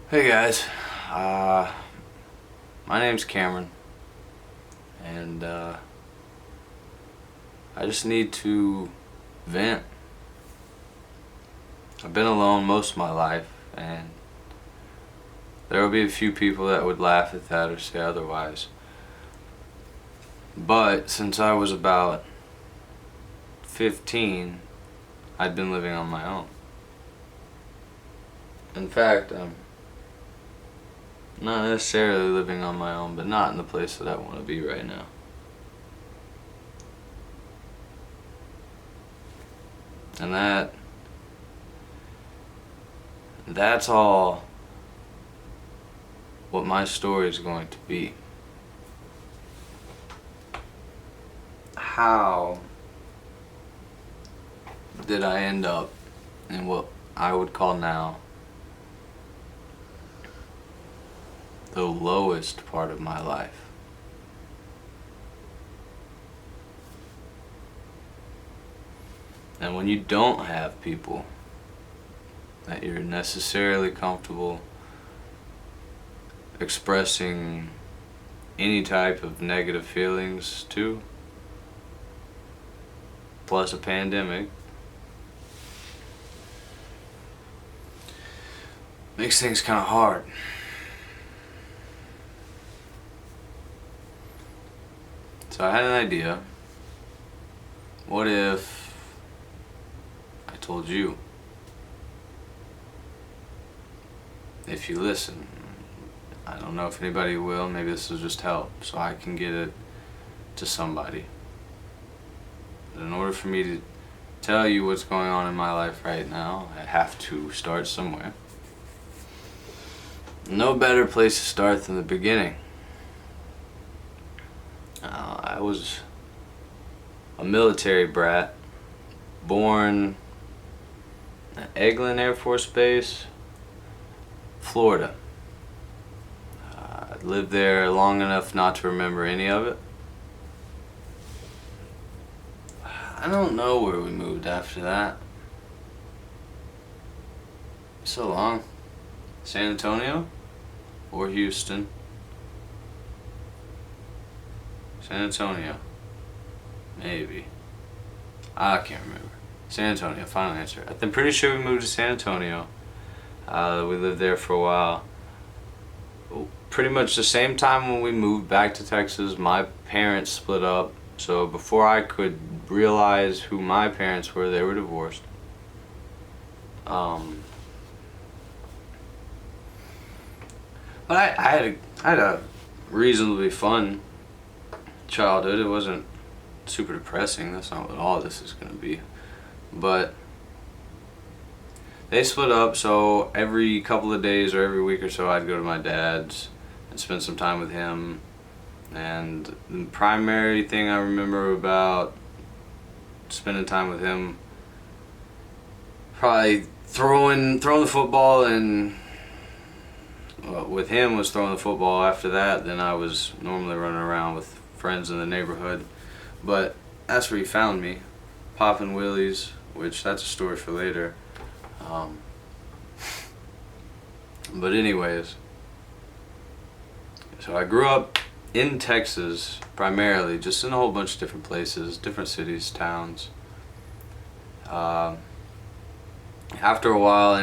Hey guys, uh, my name's Cameron, and I just need to vent. I've been alone most of my life, and there will be a few people that would laugh at that or say otherwise. But since I was about 15, I'd been living on my own. In fact, I'm not necessarily living on my own, but not in the place that I want to be right now. And that's all what my story is going to be. How did I end up in what I would call now the lowest part of my life? And when you don't have people that you're necessarily comfortable expressing any type of negative feelings to, plus a pandemic, makes things kind of hard. So I had an idea. What if I told you? If you listen. I don't know if anybody will. Maybe this will just help so I can get it to somebody. But in order for me to tell you what's going on in my life right now, I have to start somewhere. No better place to start than the beginning. I was a military brat, born at Eglin Air Force Base, Florida. I lived there long enough not to remember any of it. I don't know where we moved after that. So long. San Antonio or Houston? San Antonio. Maybe. I can't remember. San Antonio, final answer. I'm pretty sure we moved to San Antonio. We lived there for a while. Pretty much the same time when we moved back to Texas, my parents split up. So before I could realize who my parents were, they were divorced. But I had a reasonably fun childhood. It wasn't super depressing. That's not what all this is going to be. But they split up, so every couple of days or every week or so I'd go to my dad's and spend some time with him. And the primary thing I remember about spending time with him, probably throwing the football, and with him was throwing the football. After that, then I was normally running around with friends in the neighborhood. But that's where he found me, popping willies, which that's a story for later. But anyways, so I grew up in Texas primarily, just in a whole bunch of different places, different cities, towns. After a while,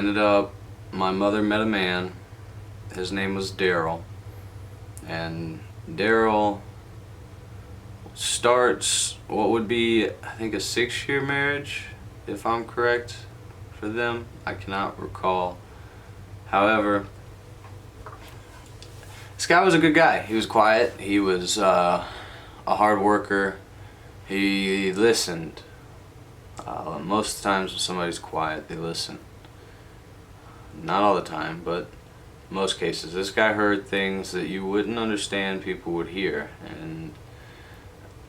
my mother met a man. His name was Daryl, and Daryl starts what would be, I think, a 6-year marriage, if I'm correct, for them. I cannot recall. However, this guy was a good guy. He was quiet. He was a hard worker. He listened. Most of the times when somebody's quiet, they listen. Not all the time, but most cases. This guy heard things that you wouldn't understand people would hear, and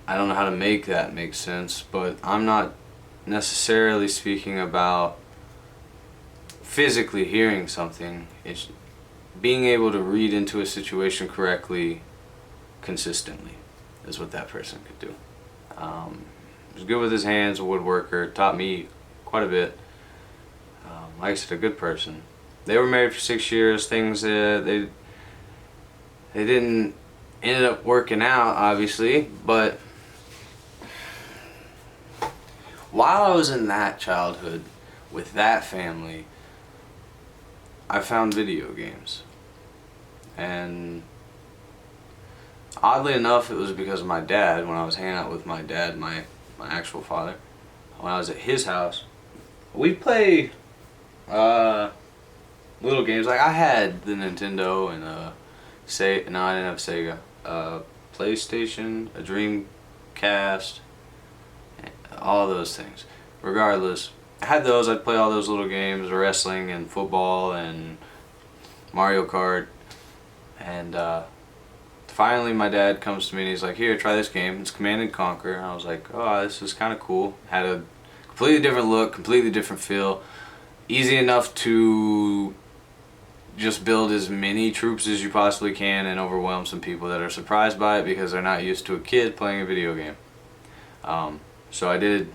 I don't know how to make that make sense, but I'm not necessarily speaking about physically hearing something. It's being able to read into a situation correctly, consistently, is what that person could do. He was good with his hands, a woodworker, taught me quite a bit. Like I said, a good person. They were married for 6 years. Things they didn't ended up working out, obviously, but while I was in that childhood with that family, I found video games. And oddly enough, it was because of my dad. When I was hanging out with my dad, my actual father, when I was at his house, we'd play little games. Like I had the Nintendo and no, I didn't have Sega. PlayStation, a Dreamcast, all those things. Regardless, I had those. I'd play all those little games, wrestling and football and Mario Kart. And finally my dad comes to me and he's like, here, try this game. It's Command and Conquer. And I was like, oh, this is kind of cool. Had a completely different look, completely different feel. Easy enough to just build as many troops as you possibly can and overwhelm some people that are surprised by it because they're not used to a kid playing a video game. So I did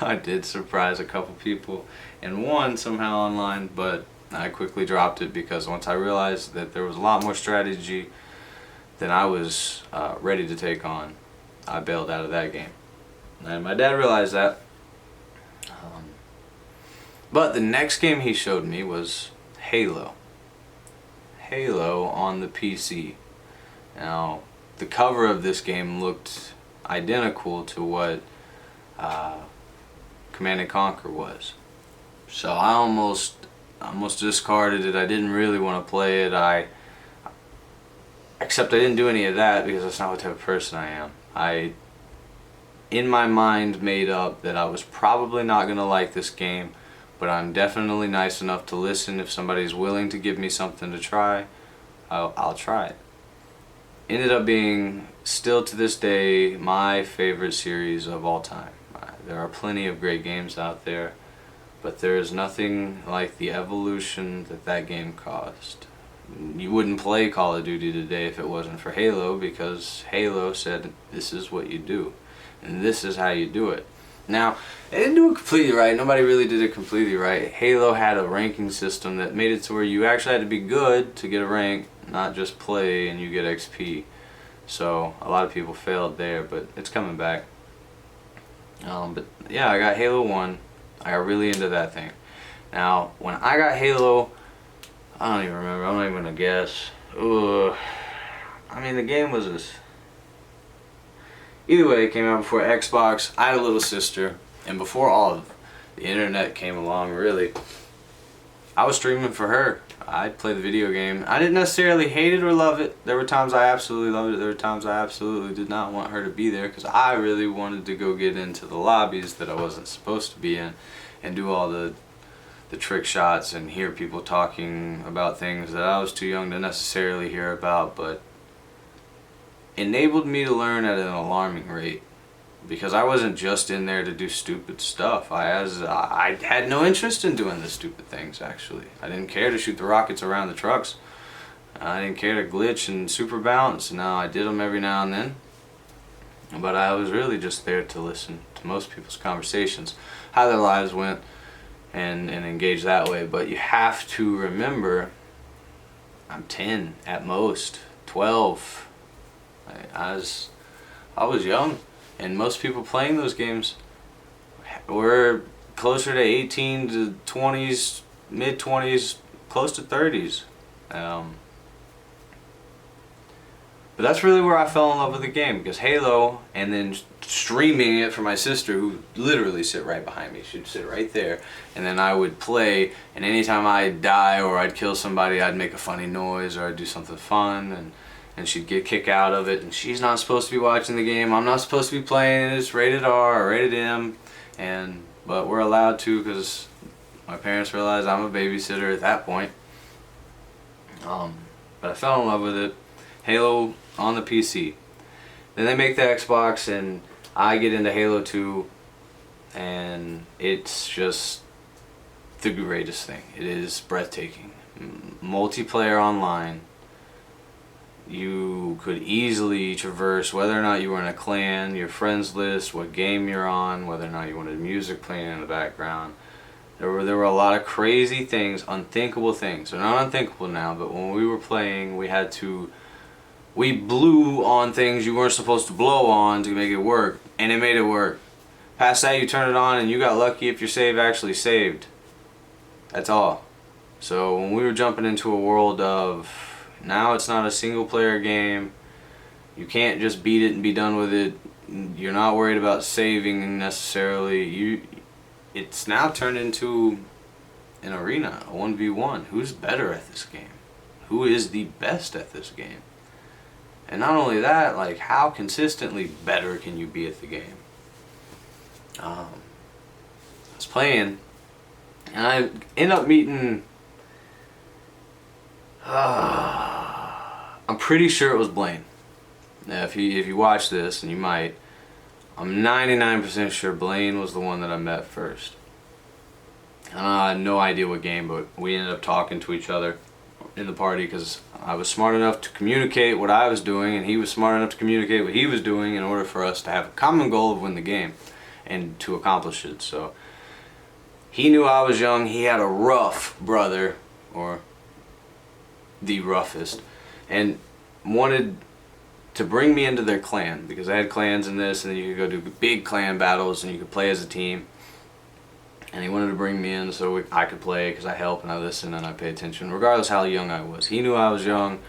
I did surprise a couple people and won somehow online, but I quickly dropped it because once I realized that there was a lot more strategy than I was ready to take on, I bailed out of that game. And my dad realized that. But the next game he showed me was Halo. Halo on the PC. Now, the cover of this game looked identical to what Command and Conquer was. So I almost discarded it. I didn't really want to play it. Except I didn't do any of that because that's not what type of person I am. I, in my mind, made up that I was probably not going to like this game, but I'm definitely nice enough to listen. If somebody's willing to give me something to try, I'll try it. Ended up being, still to this day, my favorite series of all time. There are plenty of great games out there, but there is nothing like the evolution that game caused. You wouldn't play Call of Duty today if it wasn't for Halo, because Halo said this is what you do and this is how you do it. Now, they didn't do it completely right. Nobody really did it completely right. Halo had a ranking system that made it to where you actually had to be good to get a rank, not just play and you get XP. So a lot of people failed there, but it's coming back. But yeah, I got Halo 1. I got really into that thing. Now, when I got Halo, I don't even remember. I'm not even gonna guess. Ugh. I mean, the game was this. Either way, it came out before Xbox. I had a little sister, and before all of the internet came along, really, I was streaming for her. I'd play the video game. I didn't necessarily hate it or love it. There were times I absolutely loved it. There were times I absolutely did not want her to be there because I really wanted to go get into the lobbies that I wasn't supposed to be in and do all the trick shots and hear people talking about things that I was too young to necessarily hear about, but enabled me to learn at an alarming rate because I wasn't just in there to do stupid stuff. I had no interest in doing the stupid things, actually. I didn't care to shoot the rockets around the trucks. I didn't care to glitch and super bounce. Now, I did them every now and then, but I was really just there to listen to most people's conversations, how their lives went, and engage that way. But you have to remember, I'm 10 at most, 12. I was young, and most people playing those games were closer to 18 to 20s, mid 20s, close to 30s. But that's really where I fell in love with the game, because Halo, and then streaming it for my sister, who literally sit right behind me. She'd sit right there, and then I would play, and anytime I'd die or I'd kill somebody, I'd make a funny noise or I'd do something fun, and she'd get a kick out of it. And she's not supposed to be watching the game. I'm not supposed to be playing it. It's rated R or rated M, but we're allowed to because my parents realized I'm a babysitter at that point. But I fell in love with it. Halo on the PC. Then they make the Xbox and I get into Halo 2, and it's just the greatest thing. It is breathtaking. Multiplayer online. You could easily traverse whether or not you were in a clan, your friends list, what game you're on, whether or not you wanted music playing in the background. There were a lot of crazy things, unthinkable things. They're not unthinkable now, but when we were playing, we blew on things you weren't supposed to blow on to make it work, and it made it work. Past that, you turn it on, and you got lucky if your save actually saved. That's all. So when we were jumping into a world of, now it's not a single player game, you can't just beat it and be done with it. You're not worried about saving necessarily. It's now turned into an arena, a 1v1. Who's better at this game? Who is the best at this game? And not only that, like, how consistently better can you be at the game? I was playing, and I end up meeting, I'm pretty sure it was Blaine. Now, if you watch this, and you might, I'm 99% sure Blaine was the one that I met first. I had no idea what game, but we ended up talking to each other in the party because I was smart enough to communicate what I was doing, and he was smart enough to communicate what he was doing in order for us to have a common goal of win the game and to accomplish it. So he knew I was young. He had a rough brother, or the roughest, and wanted to bring me into their clan because I had clans in this, and then you could go do big clan battles and you could play as a team. And he wanted to bring me in so I could play because I help and I listen and I pay attention, regardless how young I was. He knew I was young.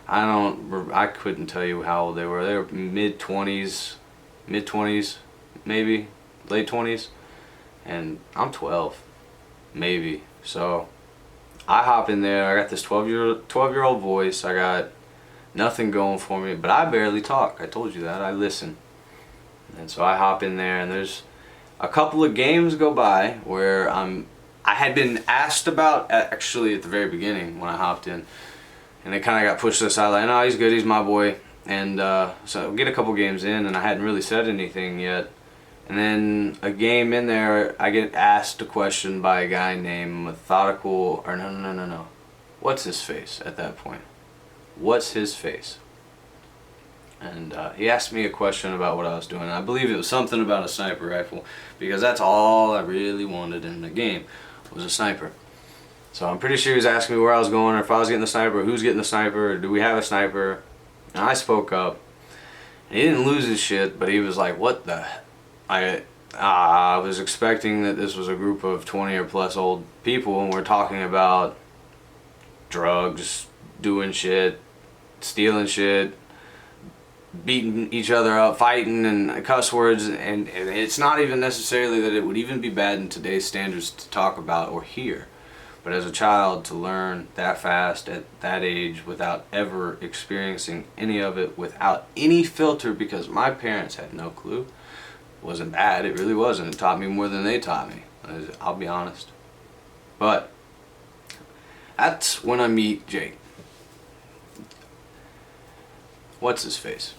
I couldn't tell you how old they were. They were mid-20s, maybe, late 20s, and I'm 12, maybe. So I hop in there. I got this 12-year-old voice. I got nothing going for me, but I barely talk. I told you that. I listen. And so I hop in there, and there's a couple of games go by where I had been asked about, actually at the very beginning when I hopped in, and it kind of got pushed to the side like, no, he's good, he's my boy. And so I get a couple games in, and I hadn't really said anything yet. And then a game in there, I get asked a question by a guy named Methodical, or no. What's his face at that point? What's his face? And he asked me a question about what I was doing. I believe it was something about a sniper rifle, because that's all I really wanted in the game, was a sniper. So I'm pretty sure he was asking me where I was going, or if I was getting the sniper, or who's getting the sniper, or do we have a sniper? And I spoke up. And he didn't lose his shit, but he was like, what the... I was expecting that this was a group of 20 or plus old people, and we're talking about drugs, doing shit, stealing shit, beating each other up, fighting, and cuss words, and it's not even necessarily that it would even be bad in today's standards to talk about or hear. But as a child, to learn that fast at that age without ever experiencing any of it, without any filter, because my parents had no clue, wasn't bad. It really wasn't. It taught me more than they taught me. I'll be honest. But that's when I meet Jake. What's his face?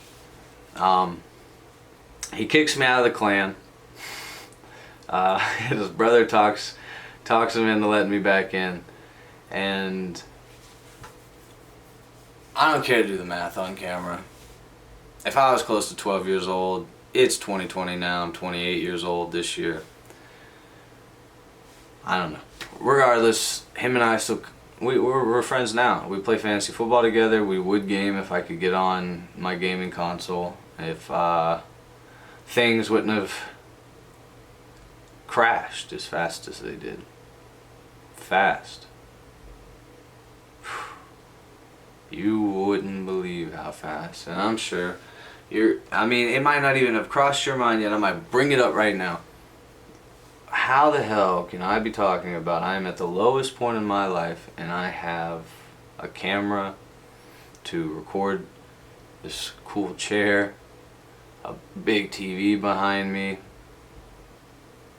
He kicks me out of the clan. His brother talks him into letting me back in, and I don't care to do the math on camera. If I was close to 12 years old, it's 2020 now, I'm 28 years old this year. I don't know. Regardless, him and I still, we're friends now. We play fantasy football together. We would game if I could get on my gaming console. If things wouldn't have crashed as fast as they did. Fast. You wouldn't believe how fast. And I'm sure I mean, it might not even have crossed your mind yet. I might bring it up right now. How the hell can I be talking about I am at the lowest point in my life and I have a camera to record this cool chair, a big TV behind me,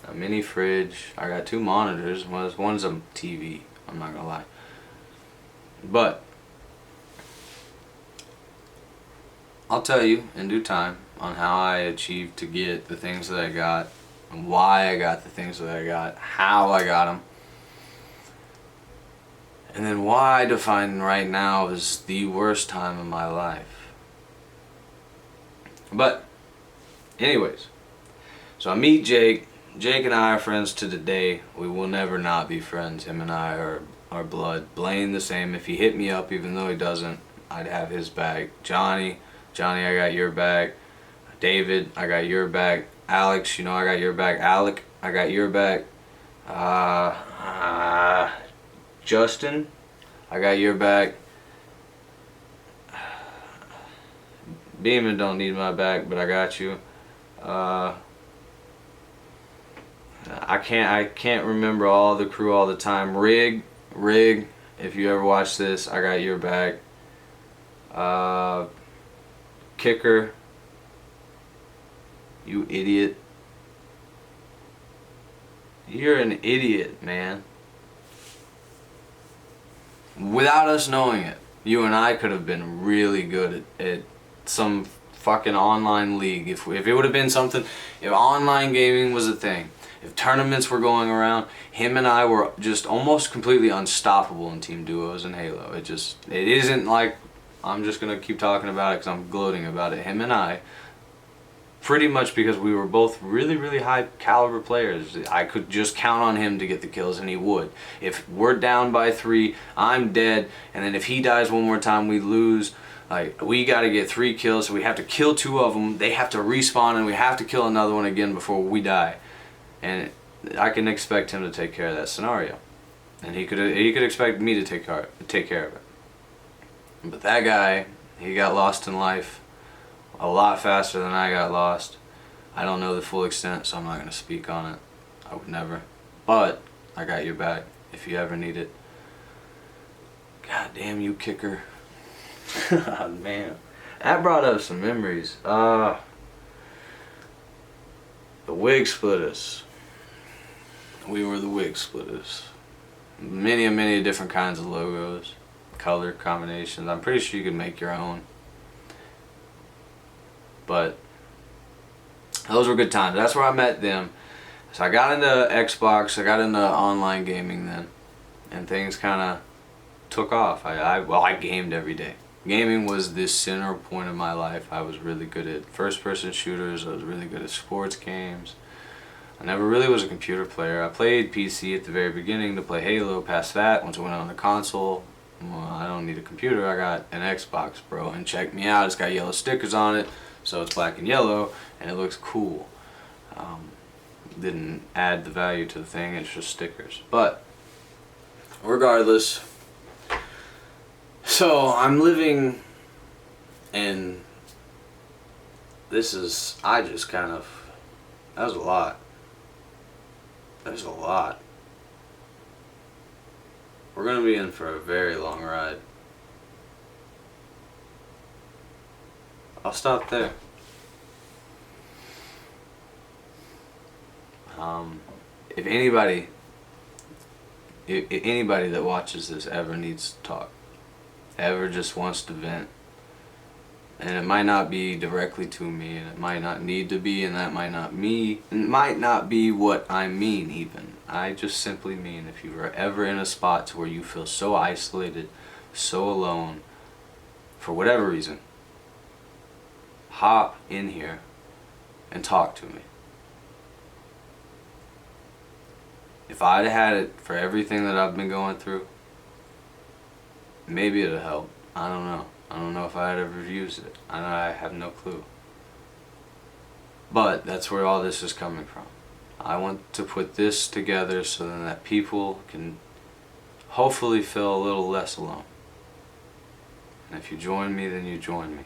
a mini fridge, I got 2 monitors, one's a TV, I'm not gonna lie. But I'll tell you in due time on how I achieved to get the things that I got, and why I got the things that I got, how I got them, and then why I define right now as the worst time of my life. But anyways, so I meet Jake. Jake and I are friends to the day. We will never not be friends. Him and I are blood. Blaine the same. If he hit me up, even though he doesn't, I'd have his back. Johnny, I got your back. David, I got your back. Alex, you know I got your back. Alec, I got your back. Justin, I got your back. Beeman don't need my back, but I got you. I can't remember all the crew all the time. Rig, if you ever watch this, I got your back. Kicker, you idiot. You're an idiot, man. Without us knowing it, you and I could have been really good at some fucking online league. If it would have been something, if online gaming was a thing, if tournaments were going around, him and I were just almost completely unstoppable in team duos and Halo. It isn't like I'm just gonna keep talking about it because I'm gloating about it. Him and I, pretty much because we were both really, really high caliber players. I could just count on him to get the kills, and he would. If we're down by 3, I'm dead, and then if he dies one more time, we lose. Like, we got to get 3 kills, so we have to kill 2 of them. They have to respawn, and we have to kill another one again before we die. And I can expect him to take care of that scenario, and he could expect me to take care of it. But that guy, he got lost in life a lot faster than I got lost. I don't know the full extent, so I'm not going to speak on it. I would never. But I got your back if you ever need it. God damn you, kicker. Man, that brought up some memories. The wig splitters. We were the wig splitters. Many different kinds of logos, color combinations. I'm pretty sure you could make your own. But those were good times. That's where I met them. So I got into Xbox, I got into online gaming then, and things kind of took off. I gamed every day. Gaming was the center point of my life. I was really good at first-person shooters. I was really good at sports games. I never really was a computer player. I played PC at the very beginning to play Halo. Past that, once I went on the console, well, I don't need a computer. I got an Xbox, bro. And check me out. It's got yellow stickers on it, so it's black and yellow, and it looks cool. Didn't add the value to the thing. It's just stickers. But regardless, so I'm living in. This is. I just kind of. That was a lot. There's a lot. We're gonna be in for a very long ride. I'll stop there. If anybody that watches this ever needs to talk, ever just wants to vent, and it might not be directly to me, and it might not need to be, and that might not be what I mean even. I just simply mean if you are ever in a spot to where you feel so isolated, so alone, for whatever reason, hop in here and talk to me. If I'd had it for everything that I've been going through, maybe it'd help. I don't know. I don't know if I'd ever used it. I have no clue. But that's where all this is coming from. I want to put this together so then that people can hopefully feel a little less alone. And if you join me, then you join me.